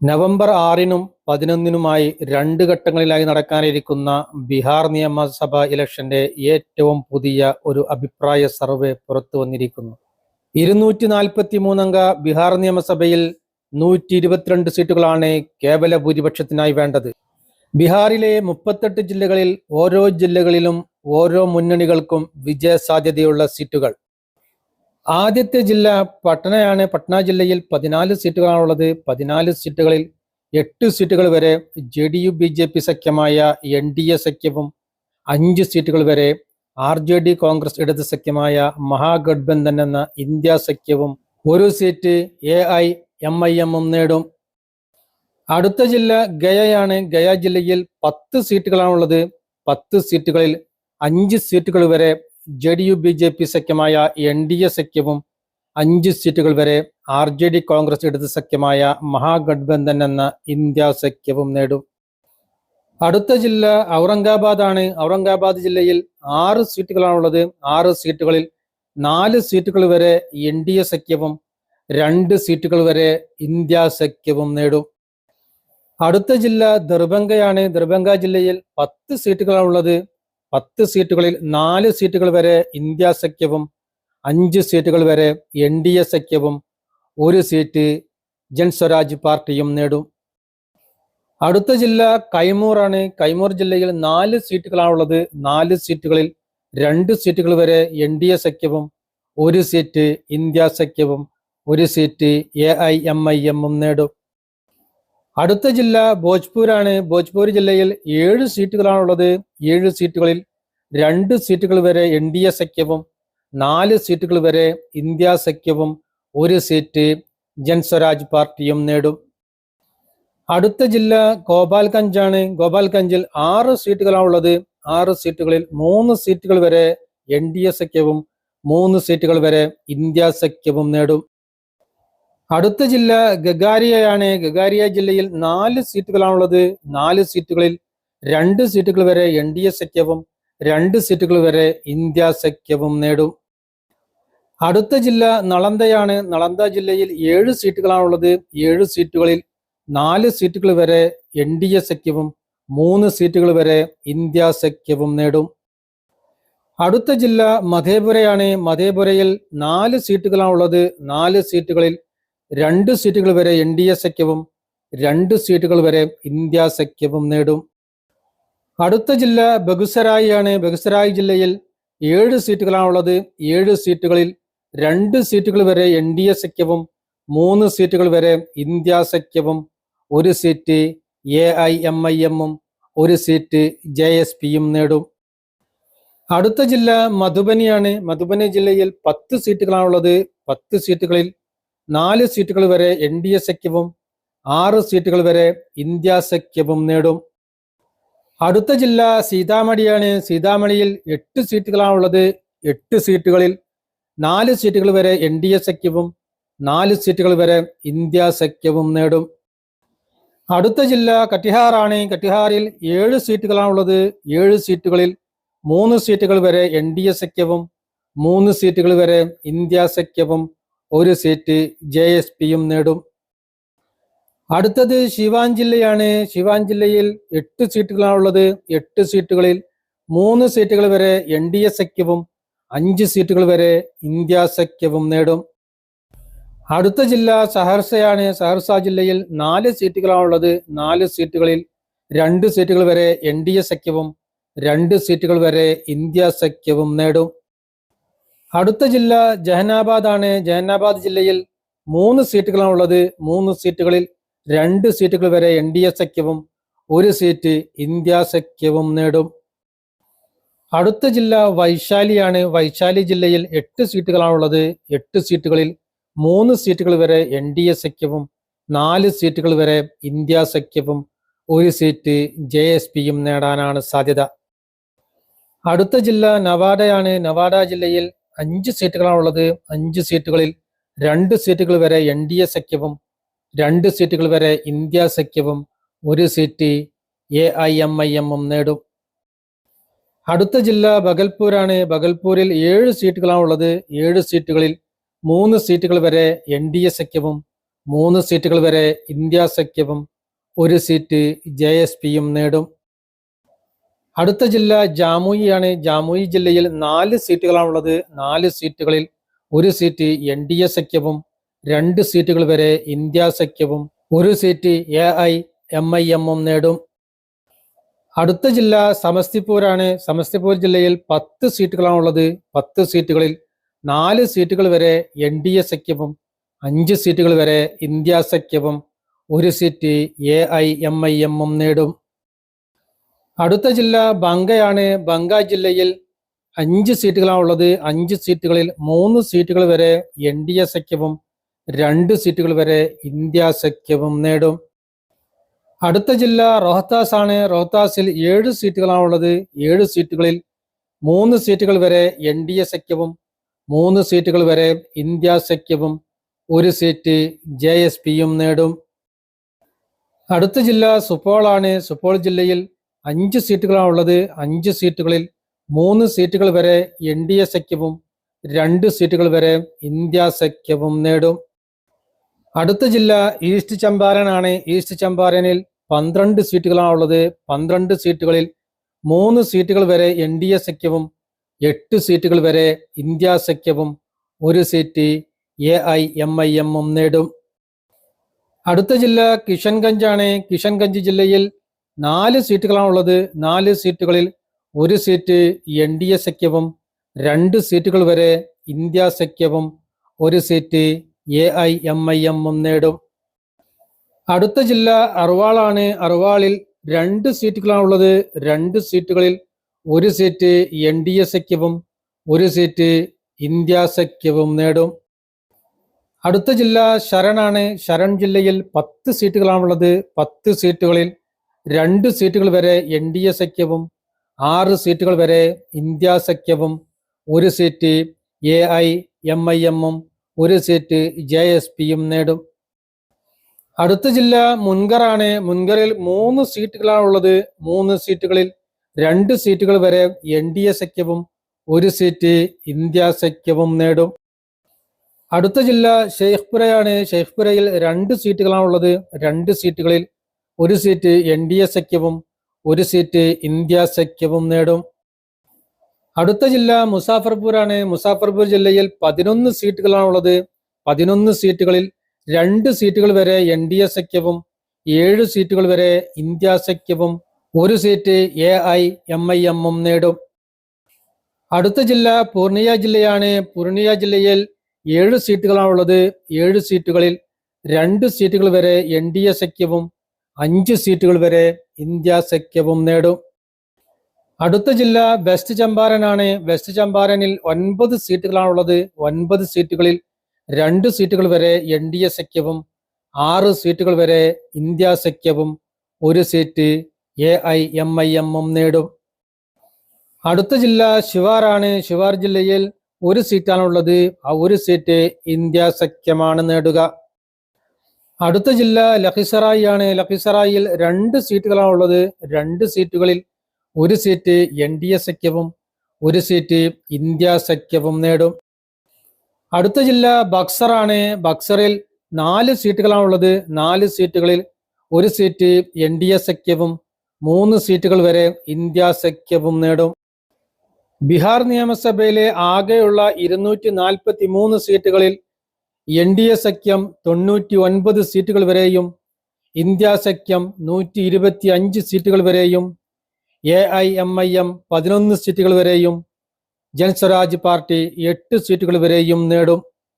November 6-നും 11-നുമായി 2 ഘട്ടങ്ങളിലായി നടക്കാനിരിക്കുന്ന ബീഹാർ നിയമസഭാ ഇലക്ഷന്റെ ഏറ്റവും പുതിയ ഒരു അഭിപ്രായ സർവേ പുറത്തുവന്നിരിക്കുന്നു. 243 അംഗ ബീഹാർ നിയമസഭയിൽ 122 സീറ്റുകളാണ് കേവല ഭൂരിപക്ഷത്തിനായി വേണ്ടത്. ബീഹാറിലെ 38 ജില്ലകളിൽ ഓരോ ജില്ലകളിലും ഓരോ മുന്നണികൾക്കും വിജയസാധ്യതയുള്ള സീറ്റുകൾ. ആദ്യത്തെ ജില്ല പട്നയാണ്. പട്ന ജില്ലയിൽ 14 സീറ്റുകളാണുള്ളത്. 14 സീറ്റുകളിൽ 8 സീറ്റുകൾ വരെ JDU BJP സഖ്യമായ NDA സഖ്യവും 5 സീറ്റുകൾ വരെ RJD കോൺഗ്രസ് ഇടത് സഖ്യമായ മഹാഗഠബന്ധൻ എന്ന ഇന്ത്യ സഖ്യവും 1 സീറ്റ് AIMIM നേടും. അടുത്ത ജില്ല ഗയയാണ്. ഗയ ജില്ലയിൽ 10 സീറ്റുകളാണുള്ളത്. 10 സീറ്റുകളിൽ 5 സീറ്റുകൾ വരെ JDU BJP സഖ്യമായ NDA സഖ്യവും 5 സീറ്റുകൾ വരെ RJD കോൺഗ്രസ് ഇടത് സഖ്യമായ മഹാഗഠബന്ധൻ എന്ന ഇന്ത്യ സഖ്യവും നേടും. അടുത്ത ജില്ല ഔറംഗാബാദ് ആണ്. ഔറംഗാബാദ് ജില്ലയിൽ 6 സീറ്റുകളാണുള്ളത്. 6 സീറ്റുകളിൽ 4 സീറ്റുകൾ വരെ NDA സഖ്യവും 2 സീറ്റുകൾ വരെ ഇന്ത്യ സഖ്യവും നേടും. അടുത്ത ജില്ല ദർഭംഗയാണ്. ദർഭംഗ ജില്ലയിൽ 10 സീറ്റുകളാണുള്ളത്. 10 സീറ്റുകളിൽ 4 സീറ്റുകൾ വരെ ഇന്ത്യ സഖ്യവും 5 സീറ്റുകൾ വരെ NDA സഖ്യവും 1 സീറ്റ് ജൻസ്വരാജ് പാർട്ടിയും നേടും. അടുത്ത ജില്ല കൈമൂർ ആണ്. കൈമൂർ ജില്ലയിൽ 4 സീറ്റുകളാണുള്ളത്. 4 സീറ്റുകളിൽ 2 സീറ്റുകൾ വരെ NDA സഖ്യവും 1 സീറ്റ് ഇന്ത്യ സഖ്യവും 1 സീറ്റ് AIMIM നേടും. അടുത്ത ജില്ല ഭോജ്പൂരാണ്. ഭോജ്പൂർ ജില്ലയിൽ 7 സീറ്റുകളാണുള്ളത്. 7 സീറ്റുകളിൽ 2 സീറ്റുകൾ വരെ NDA സഖ്യവും 4 സീറ്റുകൾ വരെ ഇന്ത്യ സഖ്യവും 1 സീറ്റ് ജൻസ്വരാജ് പാർട്ടിയും നേടും. അടുത്ത ജില്ല ഗോപാൽഗഞ്ച് ആണ്. ഗോപാൽഗഞ്ചിൽ 6 സീറ്റുകളാണുള്ളത്. 6 സീറ്റുകളിൽ 3 സീറ്റുകൾ വരെ NDA സഖ്യവും 3 സീറ്റുകൾ വരെ ഇന്ത്യ സഖ്യവും നേടും. അടുത്ത ജില്ല ഗഗാരിയയാണ്. ഗഗാരിയ ജില്ലയിൽ 4 സീറ്റുകളാണുള്ളത്. 4 സീറ്റുകളിൽ 2 സീറ്റുകൾ വരെ NDA സഖ്യവും 2 സീറ്റുകൾ വരെ ഇന്ത്യ സഖ്യവും നേടും. അടുത്ത ജില്ല നളന്ദയാണ്. നളന്ദ ജില്ലയിൽ 7 സീറ്റുകളാണുള്ളത്. 7 സീറ്റുകളിൽ 4 സീറ്റുകൾ വരെ NDA സഖ്യവും 3 സീറ്റുകൾ വരെ ഇന്ത്യ സഖ്യവും നേടും. അടുത്ത ജില്ല മധേപുരയാണ്. മധേപുരയിൽ 4 സീറ്റുകളാണുള്ളത്. 4 സീറ്റുകളിൽ 2 സീറ്റുകൾ വരെ NDA സഖ്യവും 2 സീറ്റുകൾ വരെ ഇന്ത്യ സഖ്യവും നേടും. അടുത്ത ജില്ല ബഗുസരായി ആണ്. ബഗുസരായി ജില്ലയിൽ 7 സീറ്റുകളാണുള്ളത്. 7 സീറ്റുകളിൽ 2 സീറ്റുകൾ വരെ NDA സഖ്യവും 3 സീറ്റുകൾ വരെ ഇന്ത്യ സഖ്യവും 1 സീറ്റ് AIMIM 1 സീറ്റ് JSPയും നേടും. അടുത്ത ജില്ല മധുബനിയാണ്. മധുബനി ജില്ലയിൽ 10 സീറ്റുകളാണുള്ളത്. 10 സീറ്റുകളിൽ 4 സീറ്റുകൾ വരെ NDA സഖ്യവും 6 സീറ്റുകൾ വരെ ഇന്ത്യ സഖ്യവും നേടും. അടുത്ത ജില്ല സീതാമഢിയാണ്. സീതാമഢിയിൽ 8 സീറ്റുകളാണുള്ളത്. 8 സീറ്റുകളിൽ 4 സീറ്റുകൾ വരെ NDA സഖ്യവും 4 സീറ്റുകൾ വരെ ഇന്ത്യ സഖ്യവും നേടും. അടുത്ത ജില്ല കട്ടിഹാർ ആണ്. കട്ടിഹാറിൽ 7 സീറ്റുകളാണുള്ളത്. 7 സീറ്റുകളിൽ 3 സീറ്റുകൾ വരെ NDA സഖ്യവും 3 സീറ്റുകൾ വരെ ഇന്ത്യ സഖ്യവും 1 സീറ്റ് JSPയും നേടും. അടുത്തത് ശിവാൻ ജില്ലയാണ്. ശിവാൻ ജില്ലയിൽ 8 സീറ്റുകളാണുള്ളത്. 8 സീറ്റുകളിൽ 3 സീറ്റുകൾ വരെ NDA സഖ്യവും 5 സീറ്റുകൾ വരെ ഇന്ത്യ സഖ്യവും നേടും. അടുത്ത ജില്ല സഹർസയാണ്. സഹർസ ജില്ലയിൽ 4 സീറ്റുകളാണുള്ളത്. 4 സീറ്റുകളിൽ 2 സീറ്റുകൾ വരെ NDA സഖ്യവും 2 സീറ്റുകൾ വരെ ഇന്ത്യ സഖ്യവും നേടും. അടുത്ത ജില്ല ജഹനാബാദ് ആണ്. ജഹനാബാദ് ജില്ലയിൽ 3 സീറ്റുകളാണുള്ളത്. 3 സീറ്റുകളിൽ 2 സീറ്റുകൾ വരെ NDA സഖ്യവും 1 സീറ്റ് ഇന്ത്യ സഖ്യവും നേടും. അടുത്ത ജില്ല വൈശാലിയാണ്. വൈശാലി ജില്ലയിൽ 8 സീറ്റുകളാണുള്ളത്. 8 സീറ്റുകളിൽ 3 സീറ്റുകൾ വരെ NDA സഖ്യവും 4 സീറ്റുകൾ വരെ ഇന്ത്യ സഖ്യവും 1 സീറ്റ് JSPയും നേടാനാണ് സാധ്യത. അടുത്ത ജില്ല നവാഡയാണ്. നവാഡ ജില്ലയിൽ 5 സീറ്റുകളാണുള്ളത്. 5 സീറ്റുകളിൽ 2 സീറ്റുകൾ വരെ NDA സഖ്യവും 2 സീറ്റുകൾ വരെ ഇന്ത്യ സഖ്യവും 1 സീറ്റ് AIMIM നേടും. അടുത്ത ജില്ല ബഗൽപൂരാണ്. ബഗൽപൂരിൽ 7 സീറ്റുകളാണുള്ളത്. 7 സീറ്റുകളിൽ 3 സീറ്റുകൾ വരെ NDA സഖ്യവും 3 സീറ്റുകൾ വരെ ഇന്ത്യ സഖ്യവും 1 സീറ്റ് JSPയും നേടും. അടുത്ത ജില്ല ജാമുയിയാണ്. ജാമുയി ജില്ലയിൽ 4 സീറ്റുകളാണുള്ളത്. 4 സീറ്റുകളിൽ 1 സീറ്റ് NDA സഖ്യവും 2 സീറ്റുകൾ വരെ ഇന്ത്യ സഖ്യവും 1 സീറ്റ് AIMIMഉം നേടും. അടുത്ത ജില്ല സമസ്തിപൂരാണ്. സമസ്തിപൂർ ജില്ലയിൽ 10 സീറ്റുകളാണുള്ളത്. 10 സീറ്റുകളിൽ 4 സീറ്റുകൾ വരെ NDA സഖ്യവും 5 സീറ്റുകൾ വരെ ഇന്ത്യ സഖ്യവും 1 സീറ്റ് AIMIMഉം നേടും. അടുത്ത ജില്ല ബംഗയാണ്. ബംഗ ജില്ലയിൽ 5 സീറ്റുകളാണുള്ളത്. 5 സീറ്റുകളിൽ 3 സീറ്റുകൾ വരെ NDA സഖ്യവും 2 സീറ്റുകൾ വരെ ഇന്ത്യ സഖ്യവും നേടും. അടുത്ത ജില്ല റോഹ്താസ് ആണ്. റോഹ്താസിൽ 7 സീറ്റുകളാണുള്ളത്. 7 സീറ്റുകളിൽ 3 സീറ്റുകൾ വരെ NDA സഖ്യവും 3 സീറ്റുകൾ വരെ ഇന്ത്യ സഖ്യവും 1 സീറ്റ് JSPയും നേടും. അടുത്ത ജില്ല സുപോൾ ആണ്. സുപോൾ ജില്ലയിൽ 5 സീറ്റുകളാണുള്ളത്. 5 സീറ്റുകളിൽ 3 സീറ്റുകൾ വരെ NDA സഖ്യവും 2 സീറ്റുകൾ വരെ ഇന്ത്യ സഖ്യവും നേടും. അടുത്ത ജില്ല ഈസ്റ്റ് ചമ്പാരൻ ആണ്. ഈസ്റ്റ് ചമ്പാരനിൽ 12 സീറ്റുകളാണുള്ളത്. 12 സീറ്റുകളിൽ 3 സീറ്റുകൾ വരെ NDA സഖ്യവും 8 സീറ്റുകൾ വരെ ഇന്ത്യ സഖ്യവും 1 സീറ്റ് AIMIMഉം നേടും. അടുത്ത ജില്ല കിഷൻഗഞ്ച് ആണ്. കിഷൻഗഞ്ച് ജില്ലയിൽ 4 സീറ്റുകളാണുള്ളത്. 4 സീറ്റുകളിൽ 1 സീറ്റ് NDA സഖ്യവും 2 സീറ്റുകൾ വരെ ഇന്ത്യ സഖ്യവും 1 സീറ്റ് AIMIMഉം നേടും. അടുത്ത ജില്ല അർവാളാണ്. അർവാളിൽ 2 സീറ്റുകളാണുള്ളത്. 2 സീറ്റുകളിൽ 1 സീറ്റ് NDA സഖ്യവും 1 സീറ്റ് ഇന്ത്യ സഖ്യവും നേടും. അടുത്ത ജില്ല ശരണാണ്. ശരൺ ജില്ലയിൽ 10 സീറ്റുകളാണുള്ളത്. 10 സീറ്റുകളിൽ 2 സീറ്റുകൾ വരെ NDA സഖ്യവും 6 സീറ്റുകൾ വരെ ഇന്ത്യ സഖ്യവും 1 സീറ്റ് AIMIMഉം 1 സീറ്റ് JSPയും നേടും. അടുത്ത ജില്ല മുൻഗർ ആണ്. മുൻഗറിൽ 3 സീറ്റുകളാണുള്ളത്. 3 സീറ്റുകളിൽ 2 സീറ്റുകൾ വരെ NDA സഖ്യവും 1 സീറ്റ് ഇന്ത്യ സഖ്യവും നേടും. അടുത്ത ജില്ല ഷെയ്ഖ്പുരയാണ്. ഷെയ്ഖ്പുരയിൽ 2 സീറ്റുകളാണുള്ളത്. 2 സീറ്റുകളിൽ 1 സീറ്റ് NDA സഖ്യവും 1 സീറ്റ് ഇന്ത്യ സഖ്യവും നേടും. അടുത്ത ജില്ല മുസാഫർപൂരാണ്. മുസാഫർപൂർ ജില്ലയിൽ 11 സീറ്റുകളാണുള്ളത്. 11 സീറ്റുകളിൽ 2 സീറ്റുകൾ വരെ NDA സഖ്യവും 7 സീറ്റുകൾ വരെ ഇന്ത്യ സഖ്യവും 1 സീറ്റ് AIMIMഉം നേടും. അടുത്ത ജില്ല പൂർണിയ ജില്ലയാണ്. പൂർണിയ ജില്ലയിൽ 7 സീറ്റുകളാണുള്ളത്. 7 സീറ്റുകളിൽ 2 സീറ്റുകൾ വരെ NDA സഖ്യവും 5 സീറ്റുകൾ വരെ ഇന്ത്യ സഖ്യവും നേടും. അടുത്ത ജില്ല വെസ്റ്റ് ചമ്പാരൻ ആണ്. വെസ്റ്റ് ചമ്പാരനിൽ 9 സീറ്റുകളാണുള്ളത്. 9 സീറ്റുകളിൽ 2 സീറ്റുകൾ വരെ NDA സഖ്യവും 6 സീറ്റുകൾ വരെ ഇന്ത്യ സഖ്യവും 1 സീറ്റ് AIMIMഉം നേടും. അടുത്ത ജില്ല ശിവാർ ആണ്. ശിവാർ ജില്ലയിൽ 1 സീറ്റാണുള്ളത്. ആ 1 സീറ്റ് ഇന്ത്യ സഖ്യമാണ് നേടുക. അടുത്ത ജില്ല ലഖിസറായി ആണ്. ലഖിസറായിൽ 2 സീറ്റുകളാണുള്ളത്. 2 സീറ്റുകളിൽ 1 സീറ്റ് NDA സഖ്യവും 1 സീറ്റ് ഇന്ത്യ സഖ്യവും നേടും. അടുത്ത ജില്ല ബക്സർ ആണ്. ബക്സറിൽ 4 സീറ്റുകളാണുള്ളത്. 4 സീറ്റുകളിൽ 1 സീറ്റ് NDA സഖ്യവും 3 സീറ്റുകൾ വരെ ഇന്ത്യ സഖ്യവും നേടും. ബീഹാർ നിയമസഭയിലെ ആകെയുള്ള 243 സീറ്റുകളിൽ NDA സഖ്യം 99 സീറ്റുകൾ വരെയും ഇന്ത്യ സഖ്യം 125 സീറ്റുകൾ വരെയും AIMIM 11 സീറ്റുകൾ വരെയും ജൻസ്വരാജ് പാർട്ടി 8 സീറ്റുകൾ വരെയും നേടും.